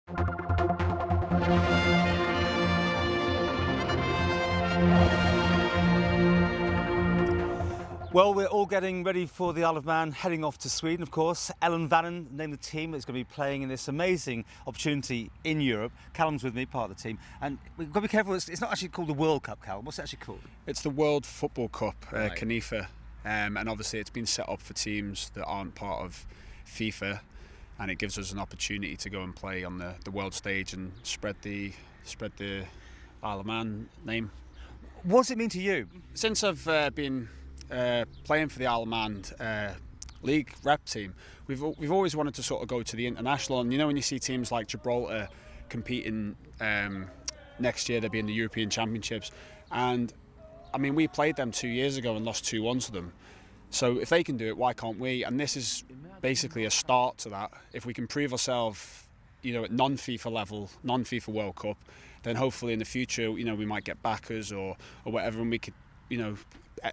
Well, we're all getting ready for the Isle of Man, heading off to Sweden, of course. Ellan Vannin named the team that's going to be playing in this amazing opportunity in Europe. Calum's with me, part of the team. And we've got to be careful, it's not actually called the World Cup, Calum. What's it actually called? It's the World Football Cup, Right. ConIFA. And obviously it's been set up for teams that aren't part of FIFA. And it gives us an opportunity to go and play on the world stage and spread the Isle of Man name. What does it mean to you? Since I've been playing for the Isle of Man league rep team, we've always wanted to sort of go to the international. And you know, when you see teams like Gibraltar competing next year, they'll be in the European Championships. And I mean, we played them 2 years ago and lost 2-1 to them. So if they can do it, why can't we? And this is basically a start to that. If we can prove ourselves, you know, at non-FIFA level, non-FIFA World Cup, then hopefully in the future, you know, we might get backers or whatever, and we could, you know,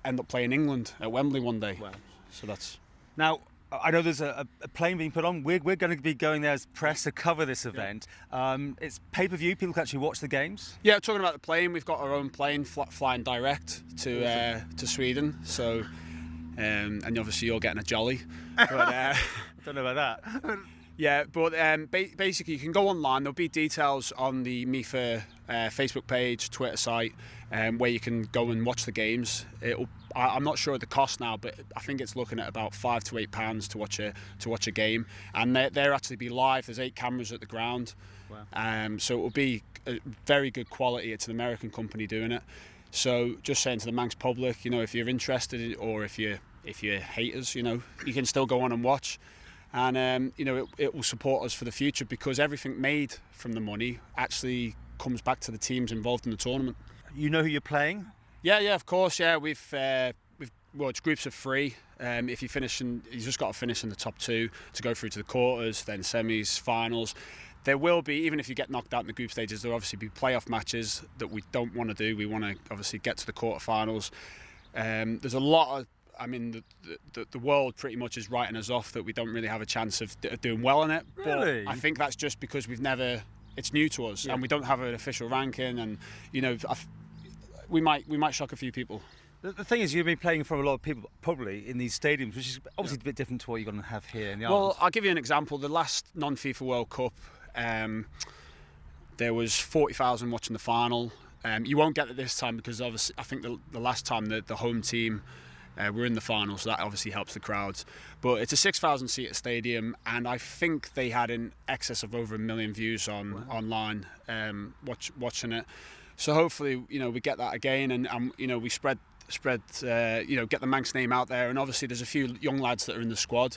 end up playing England at Wembley one day. Wow. So that's... Now, I know there's a plane being put on. We're going to be going there as press to cover this event. It's pay-per-view. People can actually watch the games. Yeah, talking about the plane, we've got our own plane flying direct to Sweden. So, and obviously you're getting a jolly. But, I don't know about that. Yeah, but basically you can go online. There'll be details on the MIFA Facebook page, Twitter site, where you can go and watch the games. I'm not sure of the cost now, but I think it's looking at about £5 to £8 to watch a game, and they'll actually be live. There's 8 cameras at the ground. Wow. So it will be a very good quality. It's an American company doing it. So just saying to the Manx public, you know, if you're interested or if you're haters, you know, you can still go on and watch. And you know, it will support us for the future, because everything made from the money actually comes back to the teams involved in the tournament. You know who you're playing? Yeah, of course. Yeah, we've well, it's groups of 3. If you just got to finish in the top 2 to go through to the quarters, then semis, finals. There will be, even if you get knocked out in the group stages, there'll obviously be playoff matches that we don't want to do. We want to obviously get to the quarterfinals. There's a lot of, I mean, the world pretty much is writing us off that we don't really have a chance of doing well in it. Really? But I think that's just because it's new to us, and we don't have an official ranking, and you know, we might shock a few people. The thing is, you've been playing for a lot of people probably in these stadiums, which is obviously a bit different to what you're going to have here in the islands. Well, I'll give you an example. The last non-FIFA World Cup, there was 40,000 watching the final. You won't get it this time, because obviously I think the last time the home team were in the final, so that obviously helps the crowds. But it's a 6,000 seater stadium, and I think they had in excess of over 1 million views online watching it. So hopefully, you know, we get that again, and you know, we spread you know, get the Manx name out there. And obviously there's a few young lads that are in the squad.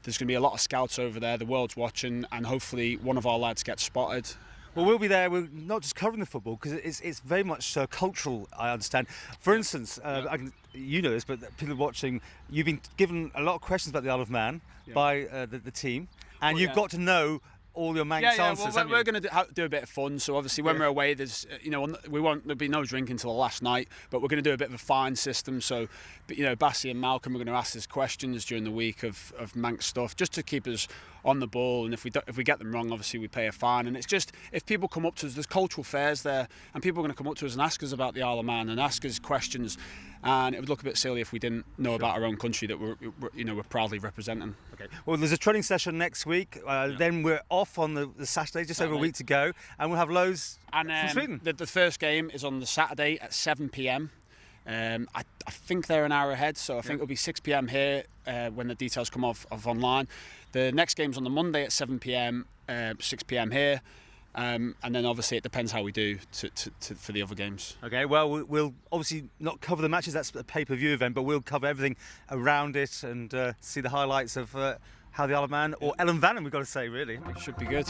There's going to be a lot of scouts over there. The world's watching, and hopefully one of our lads gets spotted. Well, we'll be there. We're not just covering the football, because it's very much cultural, I understand. For instance, you know this, but people watching, you've been given a lot of questions about the Isle of Man by the team, and you've got to know all your Manx answers. Well, we're going to do a bit of fun. So obviously, when we're away, there's there'll be no drinking until the last night. But we're going to do a bit of a fine system. So, you know, Bassie and Malcolm are going to ask us questions during the week of Manx stuff, just to keep us on the ball. And if we get them wrong, obviously we pay a fine. And it's just, if people come up to us, there's cultural fairs there, and people are going to come up to us and ask us about the Isle of Man and ask us questions. And it would look a bit silly if we didn't know about our own country that we're proudly representing. Okay. Well, there's a training session next week. Then we're off on the Saturday, just over a week to go, and we'll have loads from Sweden. The first game is on the Saturday at 7 p.m. I think they're an hour ahead, so I think it'll be 6 p.m. here when the details come off online. The next game's on the Monday at 7 p.m., 6 p.m. here. And then obviously it depends how we do for the other games. Okay, well, we'll obviously not cover the matches, that's a pay-per-view event, but we'll cover everything around it and see the highlights of how the Isle of Man, or Ellan Vannin, we've got to say, really. Should be good.